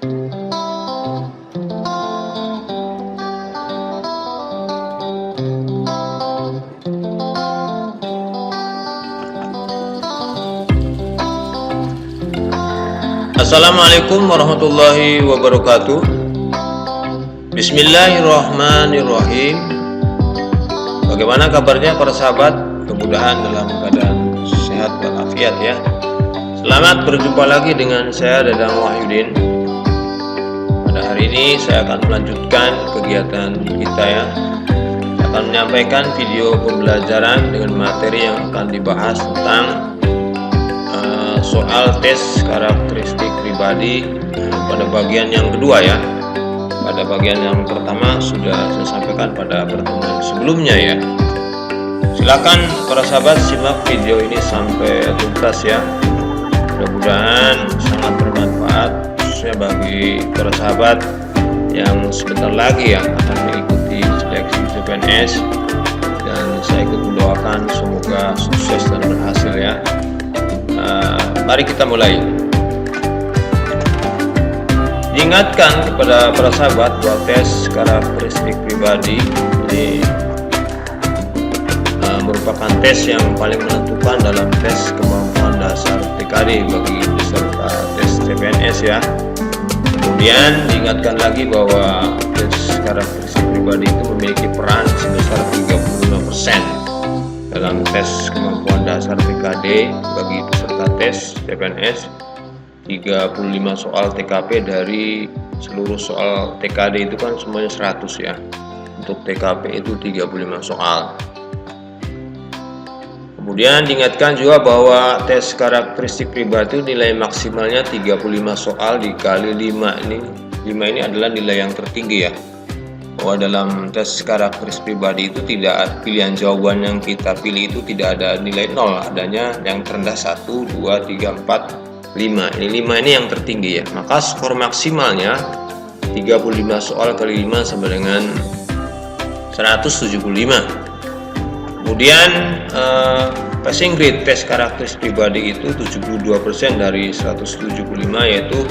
Assalamualaikum warahmatullahi wabarakatuh. Bismillahirrahmanirrahim. Bagaimana kabarnya para sahabat? Mudah-mudahan dalam keadaan sehat walafiat ya. Selamat berjumpa lagi dengan saya Dadang Wahyudin. Pada hari ini saya akan melanjutkan kegiatan kita ya. Saya akan menyampaikan video pembelajaran dengan materi yang akan dibahas tentang soal tes karakteristik pribadi pada bagian yang kedua ya. Pada bagian yang pertama sudah saya sampaikan pada pertemuan sebelumnya ya. Silakan para sahabat simak video ini sampai tuntas ya. Mudah-mudahan sangat bermanfaat khususnya bagi para sahabat yang sebentar lagi ya akan mengikuti seleksi CPNS, dan saya ikut mendoakan semoga sukses dan berhasil ya. Mari kita mulai. Diingatkan kepada para sahabat bahwa tes karakteristik pribadi ini merupakan tes yang paling menentukan dalam tes kemampuan dasar TKD bagi peserta tes CPNS ya. Kemudian diingatkan lagi bahwa tes karakteristik pribadi itu memiliki peran sebesar 35% dalam tes kemampuan dasar TKD bagi peserta tes CPNS. 35 soal TKP dari seluruh soal TKD itu kan semuanya 100 ya. Untuk TKP itu 35 soal. Kemudian diingatkan juga bahwa tes karakteristik pribadi itu nilai maksimalnya 35 soal dikali 5 ini. 5 ini adalah nilai yang tertinggi ya. Bahwa dalam tes karakteristik pribadi itu tidak ada pilihan jawaban yang kita pilih itu tidak ada nilai 0, adanya yang terendah 1, 2, 3, 4, 5. Ini 5 ini yang tertinggi ya. Maka skor maksimalnya 35 soal kali 5 sama dengan 175. Kemudian passing grade tes karakteristik pribadi itu 72% dari 175, yaitu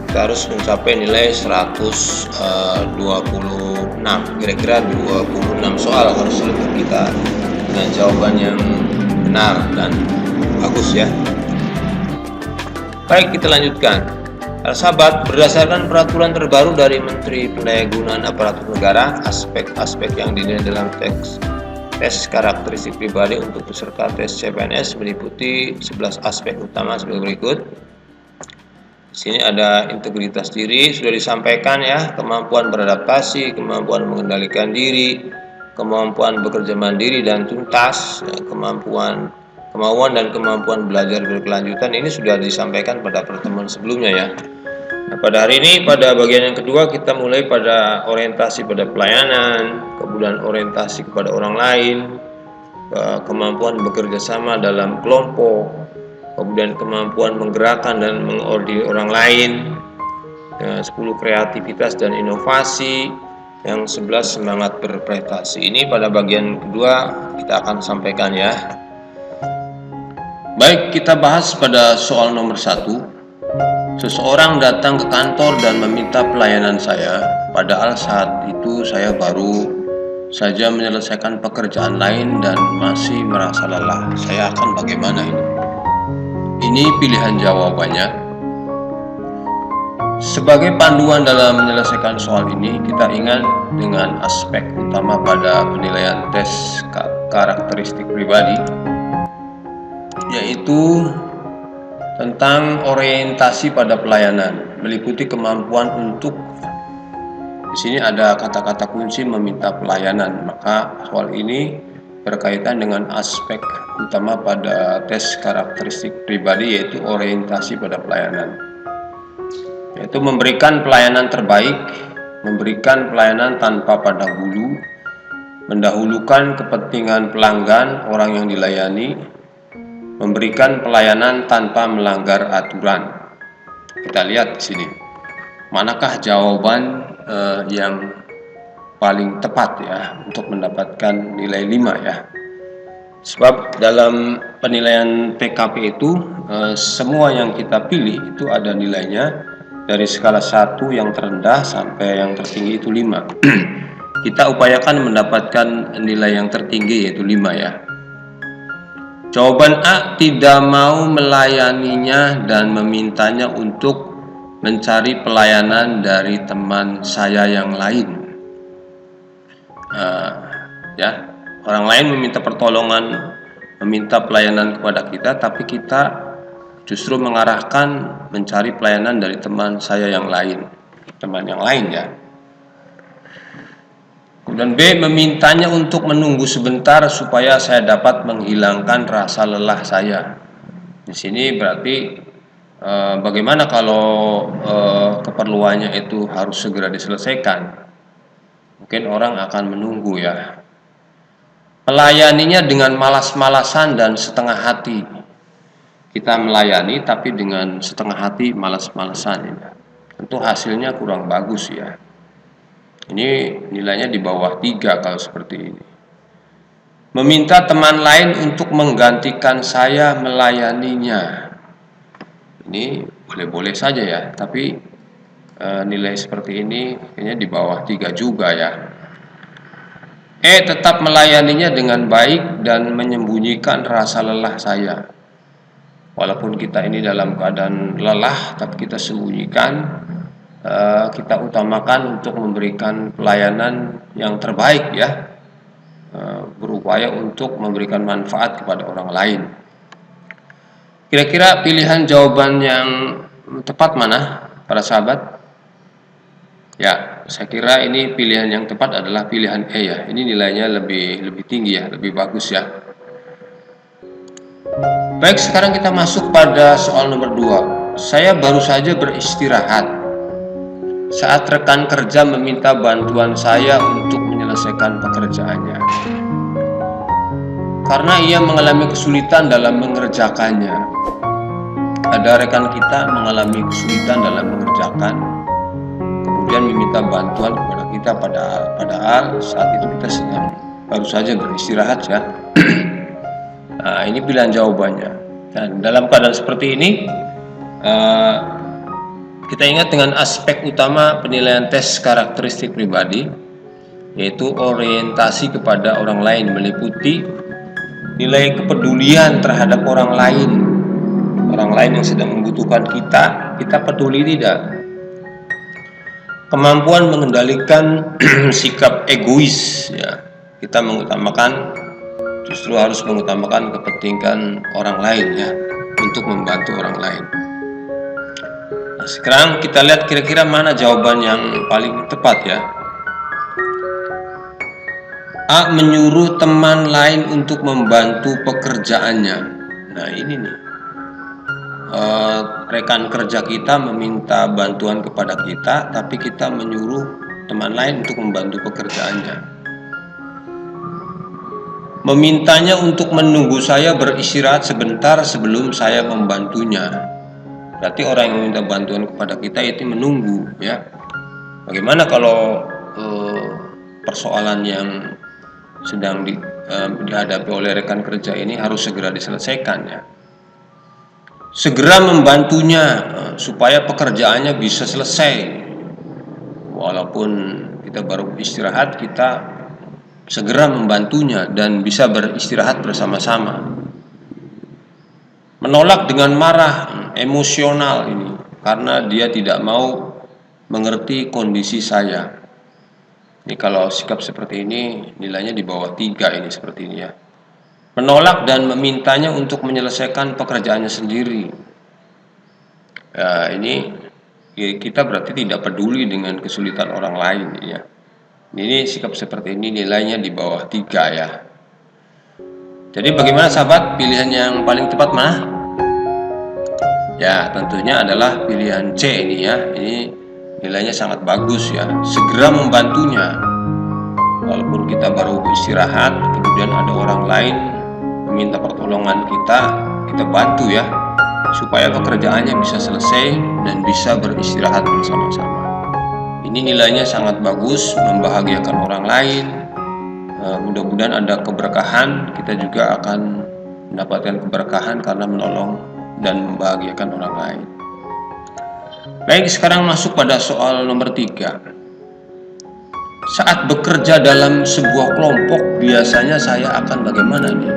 kita harus mencapai nilai 126, kira-kira 26 soal harus kita dengan jawaban yang benar dan bagus ya. Baik, kita lanjutkan. Para sahabat, berdasarkan peraturan terbaru dari Menteri Pendayagunaan Aparatur Negara, aspek-aspek yang dinilai dalam tes karakteristik pribadi untuk peserta tes CPNS meliputi 11 aspek utama sebagai berikut. Di sini ada integritas diri, sudah disampaikan ya, kemampuan beradaptasi, kemampuan mengendalikan diri, kemampuan bekerja mandiri dan tuntas, kemauan dan kemampuan belajar berkelanjutan. Ini sudah disampaikan pada pertemuan sebelumnya ya. Nah, pada hari ini pada bagian yang kedua kita mulai pada orientasi pada pelayanan, kemudian orientasi kepada orang lain, kemampuan bekerja sama dalam kelompok, kemudian kemampuan menggerakkan dan mengordinir orang lain, 10 kreativitas dan inovasi, yang 11 semangat berprestasi. Ini pada bagian kedua kita akan sampaikan ya. Baik, kita bahas pada soal nomor 1. Seseorang datang ke kantor dan meminta pelayanan saya, padahal saat itu saya baru saja menyelesaikan pekerjaan lain dan masih merasa lelah. Saya akan bagaimana ini? Ini pilihan jawabannya. Sebagai panduan dalam menyelesaikan soal ini, kita ingat dengan aspek utama pada penilaian tes karakteristik pribadi, yaitu tentang orientasi pada pelayanan, meliputi kemampuan untuk, di sini ada kata-kata kunci meminta pelayanan. Maka soal ini berkaitan dengan aspek utama pada tes karakteristik pribadi, yaitu orientasi pada pelayanan, yaitu memberikan pelayanan terbaik, memberikan pelayanan tanpa pandang bulu, mendahulukan kepentingan pelanggan orang yang dilayani, memberikan pelayanan tanpa melanggar aturan. Kita lihat di sini, manakah jawaban yang paling tepat ya untuk mendapatkan nilai 5 ya. Sebab dalam penilaian PKP itu semua yang kita pilih itu ada nilainya dari skala 1 yang terendah sampai yang tertinggi itu 5. Kita upayakan mendapatkan nilai yang tertinggi yaitu 5 ya. Jawaban A, tidak mau melayaninya dan memintanya untuk mencari pelayanan dari teman saya yang lain. Ya, orang lain meminta pertolongan, meminta pelayanan kepada kita, tapi kita justru mengarahkan mencari pelayanan dari teman saya yang lain, teman yang lain ya. Kemudian B, memintanya untuk menunggu sebentar supaya saya dapat menghilangkan rasa lelah saya. Di sini berarti bagaimana kalau keperluannya itu harus segera diselesaikan? Mungkin orang akan menunggu ya. Melayaninya dengan malas-malasan dan setengah hati. Kita melayani tapi dengan setengah hati, malas-malasan ya. Tentu hasilnya kurang bagus ya. Ini nilainya di bawah 3 kalau seperti ini. Meminta teman lain untuk menggantikan saya melayaninya. Ini boleh-boleh saja ya, tapi nilai seperti ini kayaknya di bawah 3 juga ya. E, tetap melayaninya dengan baik dan menyembunyikan rasa lelah saya. Walaupun kita ini dalam keadaan lelah, tapi kita sembunyikan. Kita utamakan untuk memberikan pelayanan yang terbaik ya, berupaya untuk memberikan manfaat kepada orang lain. Kira-kira pilihan jawaban yang tepat mana para sahabat? Ya, saya kira ini pilihan yang tepat adalah pilihan E ya. Ini nilainya lebih tinggi ya, lebih bagus ya. Baik, sekarang kita masuk pada soal nomor 2. Saya baru saja beristirahat saat rekan kerja meminta bantuan saya untuk menyelesaikan pekerjaannya. Karena ia mengalami kesulitan dalam mengerjakannya. Ada rekan kita mengalami kesulitan dalam mengerjakan, kemudian meminta bantuan kepada kita, padahal saat itu kita baru saja beristirahat ya. Nah, ini pilihan jawabannya. Dan dalam keadaan seperti ini, kita ingat dengan aspek utama penilaian tes karakteristik pribadi, yaitu orientasi kepada orang lain, meliputi nilai kepedulian terhadap orang lain yang sedang membutuhkan kita peduli tidak. Kemampuan mengendalikan sikap egois ya, kita justru harus mengutamakan kepentingan orang lain ya, untuk membantu orang lain. Sekarang kita lihat kira-kira mana jawaban yang paling tepat ya. A, menyuruh teman lain untuk membantu pekerjaannya. Nah ini nih, rekan kerja kita meminta bantuan kepada kita, tapi kita menyuruh teman lain untuk membantu pekerjaannya. Memintanya untuk menunggu saya beristirahat sebentar sebelum saya membantunya. Berarti orang yang meminta bantuan kepada kita itu menunggu ya. Bagaimana kalau persoalan yang sedang dihadapi oleh rekan kerja ini harus segera diselesaikan ya. Segera membantunya supaya pekerjaannya bisa selesai. Walaupun kita baru istirahat, kita segera membantunya dan bisa beristirahat bersama-sama. Menolak dengan marah, emosional ini, karena dia tidak mau mengerti kondisi saya. Ini kalau sikap seperti ini nilainya di bawah 3 ini seperti ini ya. Menolak dan memintanya untuk menyelesaikan pekerjaannya sendiri. Ya, ini kita berarti tidak peduli dengan kesulitan orang lain ya. Ini sikap seperti ini nilainya di bawah 3 ya. Jadi bagaimana sahabat, pilihan yang paling tepat mana? Ya tentunya adalah pilihan C ini ya. Ini nilainya sangat bagus ya. Segera membantunya. Walaupun kita baru istirahat, kemudian ada orang lain meminta pertolongan kita bantu ya, supaya pekerjaannya bisa selesai dan bisa beristirahat bersama-sama. Ini nilainya sangat bagus, membahagiakan orang lain. Mudah-mudahan ada keberkahan, kita juga akan mendapatkan keberkahan karena menolong dan membahagiakan orang lain. Baik, sekarang masuk pada soal nomor 3. Saat bekerja dalam sebuah kelompok, biasanya saya akan bagaimana nih?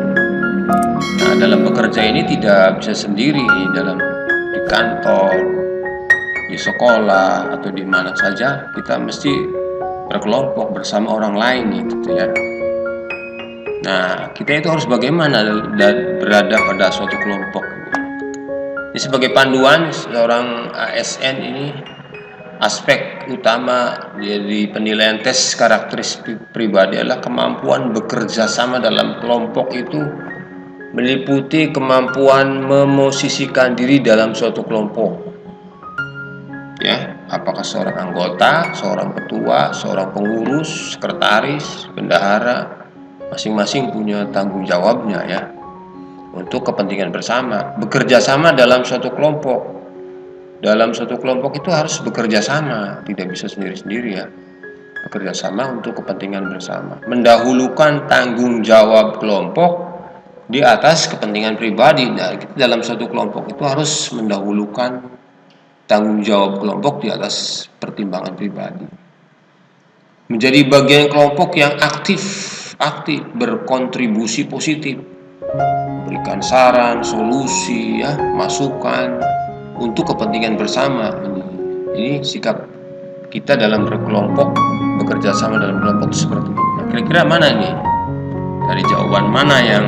Nah, dalam bekerja ini tidak bisa sendiri, di kantor, di sekolah, atau di mana saja, kita mesti berkelompok bersama orang lain gitu ya. Nah, kita itu harus bagaimana berada pada suatu kelompok ini. Ini sebagai panduan seorang ASN ini, aspek utama dari penilaian tes karakteristik pribadi adalah kemampuan bekerja sama dalam kelompok itu meliputi kemampuan memosisikan diri dalam suatu kelompok. Ya, apakah seorang anggota, seorang ketua, seorang pengurus, sekretaris, bendahara, masing-masing punya tanggung jawabnya ya untuk kepentingan bersama. Bekerja sama dalam suatu kelompok. Dalam suatu kelompok itu harus bekerja sama, tidak bisa sendiri-sendiri ya. Bekerja sama untuk kepentingan bersama. Mendahulukan tanggung jawab kelompok di atas kepentingan pribadi. Nah, kita dalam suatu kelompok itu harus mendahulukan tanggung jawab kelompok di atas pertimbangan pribadi. Menjadi bagian kelompok yang aktif berkontribusi positif, memberikan saran, solusi, ya, masukan untuk kepentingan bersama. Ini sikap kita dalam berkelompok, bekerja sama dalam kelompok itu seperti ini. Nah, kira-kira mana nih? Dari jawaban mana yang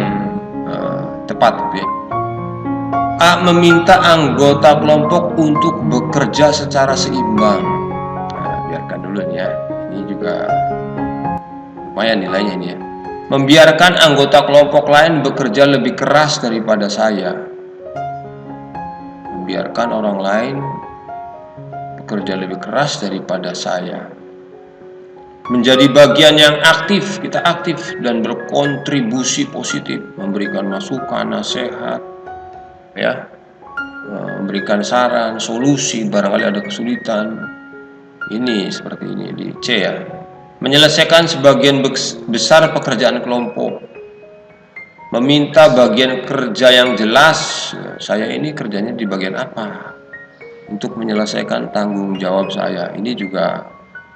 tepat gitu ya? A. Meminta anggota kelompok untuk bekerja secara seimbang. Nah, biarkan dulu ya. Ini juga lumayan nilainya ini ya. Membiarkan anggota kelompok lain bekerja lebih keras daripada saya. Membiarkan orang lain bekerja lebih keras daripada saya. Menjadi bagian yang aktif, kita aktif dan berkontribusi positif, memberikan masukan, nasihat, ya, memberikan saran, solusi barangkali ada kesulitan. Ini seperti ini di C ya. Menyelesaikan sebagian besar pekerjaan kelompok. Meminta bagian kerja yang jelas. Saya ini kerjanya di bagian apa? Untuk menyelesaikan tanggung jawab saya. Ini juga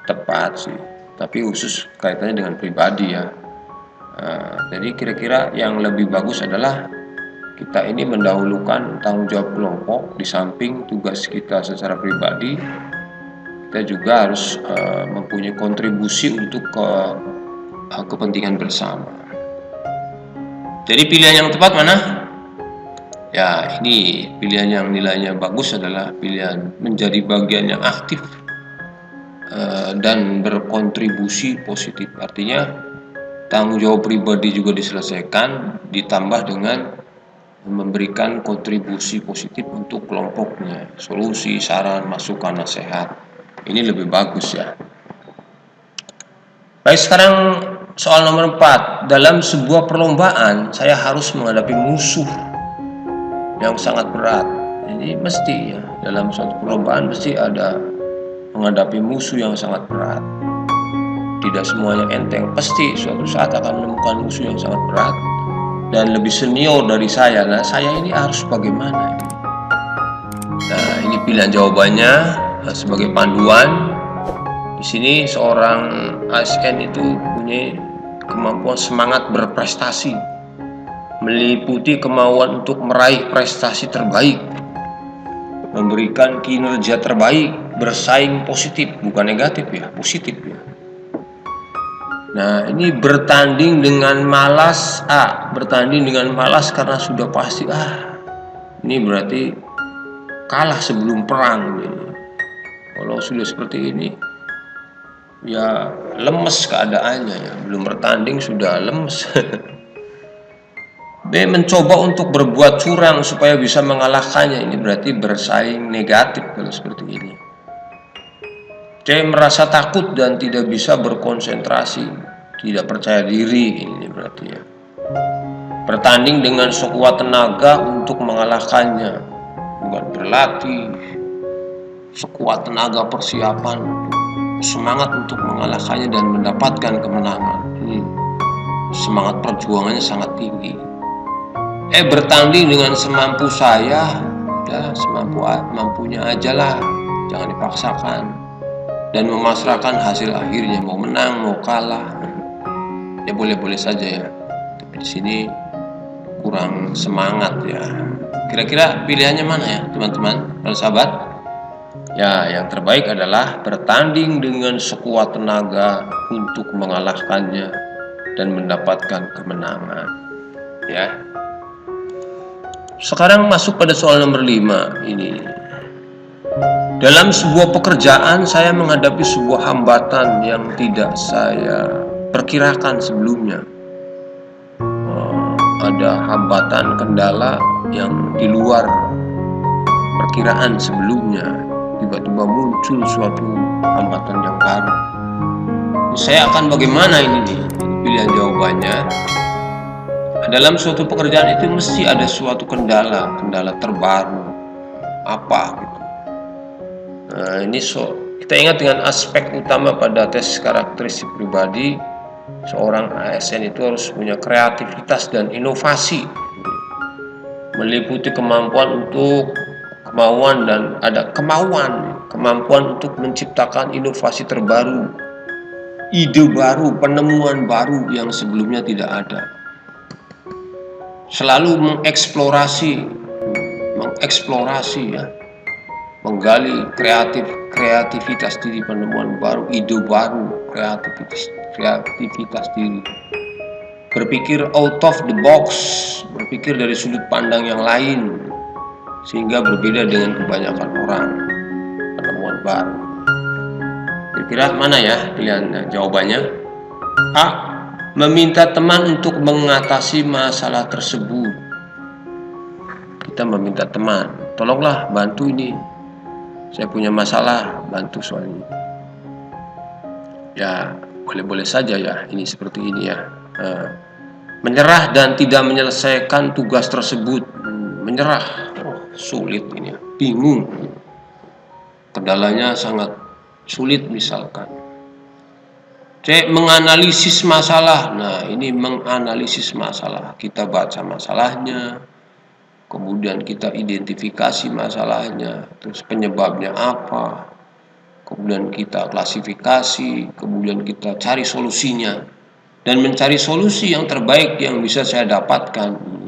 tepat sih, tapi khusus kaitannya dengan pribadi ya. Jadi kira-kira yang lebih bagus adalah kita ini mendahulukan tanggung jawab kelompok di samping tugas kita secara pribadi. Kita juga harus mempunyai kontribusi untuk kepentingan bersama. Jadi pilihan yang tepat mana? Ya, ini pilihan yang nilainya bagus adalah pilihan menjadi bagian yang aktif dan berkontribusi positif. Artinya tanggung jawab pribadi juga diselesaikan, ditambah dengan memberikan kontribusi positif untuk kelompoknya, solusi, saran, masukan, nasihat. Ini lebih bagus ya. Baik, sekarang soal nomor 4. Dalam sebuah perlombaan saya harus menghadapi musuh yang sangat berat. Jadi mesti ya, dalam suatu perlombaan mesti ada menghadapi musuh yang sangat berat. Tidak semuanya enteng, pasti suatu saat akan menemukan musuh yang sangat berat dan lebih senior dari saya. Nah, saya ini harus bagaimana? Nah, ini pilihan jawabannya sebagai panduan. Di sini seorang ASN itu punya kemampuan semangat berprestasi, meliputi kemauan untuk meraih prestasi terbaik, memberikan kinerja terbaik, bersaing positif, bukan negatif ya, positif ya. Nah, ini bertanding dengan malas. Bertanding dengan malas karena sudah pasti ini berarti kalah sebelum perang ini. Kalau sudah seperti ini ya lemes keadaannya ya, belum bertanding sudah lemes. B. Mencoba untuk berbuat curang supaya bisa mengalahkannya. Ini berarti bersaing negatif kalau seperti ini. C. Merasa takut dan tidak bisa berkonsentrasi, tidak percaya diri. Ini berarti ya. Bertanding dengan sekuat tenaga untuk mengalahkannya, bukan berlatih sekuat tenaga persiapan, semangat untuk mengalahkannya dan mendapatkan kemenangan. Ini semangat perjuangannya sangat tinggi. Bertanding dengan semampu saya, ya semampunya aja lah. jangan dipaksakan dan memasrahkan hasil akhirnya, mau menang mau kalah ya boleh-boleh saja ya, tapi di sini kurang semangat ya. Kira-kira pilihannya mana ya teman-teman, para sahabat? Ya, yang terbaik adalah bertanding dengan sekuat tenaga untuk mengalahkannya dan mendapatkan kemenangan. Ya. Sekarang masuk pada soal nomor 5 ini. Dalam sebuah pekerjaan saya menghadapi sebuah hambatan yang tidak saya perkirakan sebelumnya. Ada hambatan kendala yang di luar perkiraan sebelumnya, tiba-tiba muncul suatu hambatan yang baru. Saya akan bagaimana ini nih? Pilihan jawabannya, dalam suatu pekerjaan itu mesti ada suatu kendala terbaru apa gitu. Nah, ini kita ingat dengan aspek utama pada tes karakteristik pribadi. Seorang ASN itu harus punya kreativitas dan inovasi, meliputi kemampuan untuk menciptakan inovasi terbaru, ide baru, penemuan baru yang sebelumnya tidak ada. Selalu mengeksplorasi ya, menggali kreativitas diri, penemuan baru, ide baru, kreativitas diri, berpikir out of the box, berpikir dari sudut pandang yang lain sehingga berbeda dengan kebanyakan orang, penemuan baru. Kira-kira mana ya pilihan jawabannya? A. Meminta teman untuk mengatasi masalah tersebut. Kita meminta teman, tolonglah bantu ini, saya punya masalah, bantu soal ini. Ya boleh-boleh saja ya, ini seperti ini ya. Menyerah dan tidak menyelesaikan tugas tersebut. Menyerah, sulit ini ya, bingung, kendalanya sangat sulit misalkan. C. Menganalisis masalah. Nah ini menganalisis masalah, kita baca masalahnya, kemudian kita identifikasi masalahnya, terus penyebabnya apa, kemudian kita klasifikasi, kemudian kita cari solusinya, dan mencari solusi yang terbaik yang bisa saya dapatkan.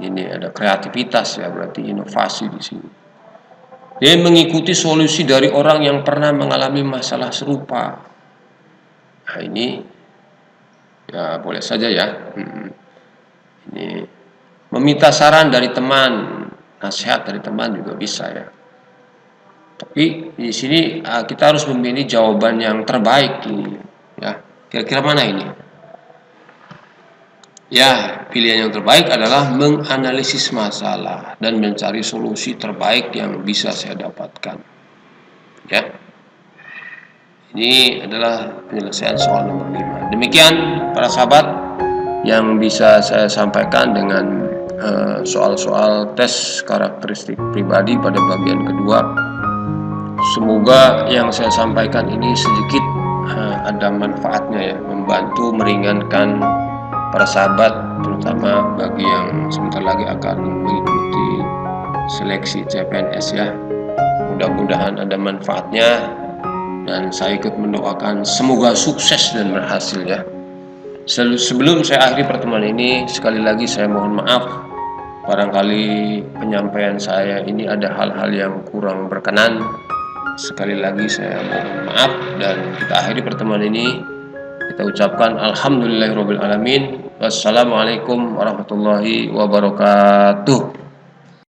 Ini ada kreativitas ya, berarti inovasi di sini. Dia mengikuti solusi dari orang yang pernah mengalami masalah serupa. Nah ini ya boleh saja ya. Ini meminta saran dari teman, nasihat dari teman juga bisa ya. Tapi di sini kita harus memilih jawaban yang terbaik ini ya. Kira-kira mana ini? Ya, pilihan yang terbaik adalah menganalisis masalah dan mencari solusi terbaik yang bisa saya dapatkan. Ya. Ini adalah penyelesaian soal nomor 5. Demikian para sahabat yang bisa saya sampaikan dengan soal-soal tes karakteristik pribadi pada bagian kedua. Semoga yang saya sampaikan ini sedikit ada manfaatnya ya, membantu meringankan para sahabat, terutama bagi yang sebentar lagi akan mengikuti seleksi CPNS ya. Mudah-mudahan ada manfaatnya dan saya ikut mendoakan semoga sukses dan berhasil ya. Sebelum saya akhiri pertemuan ini, sekali lagi saya mohon maaf, barangkali penyampaian saya ini ada hal-hal yang kurang berkenan. Sekali lagi saya mohon maaf dan kita akhiri pertemuan ini. Kita ucapkan alhamdulillahirabbil alamin. Wassalamualaikum warahmatullahi wabarakatuh.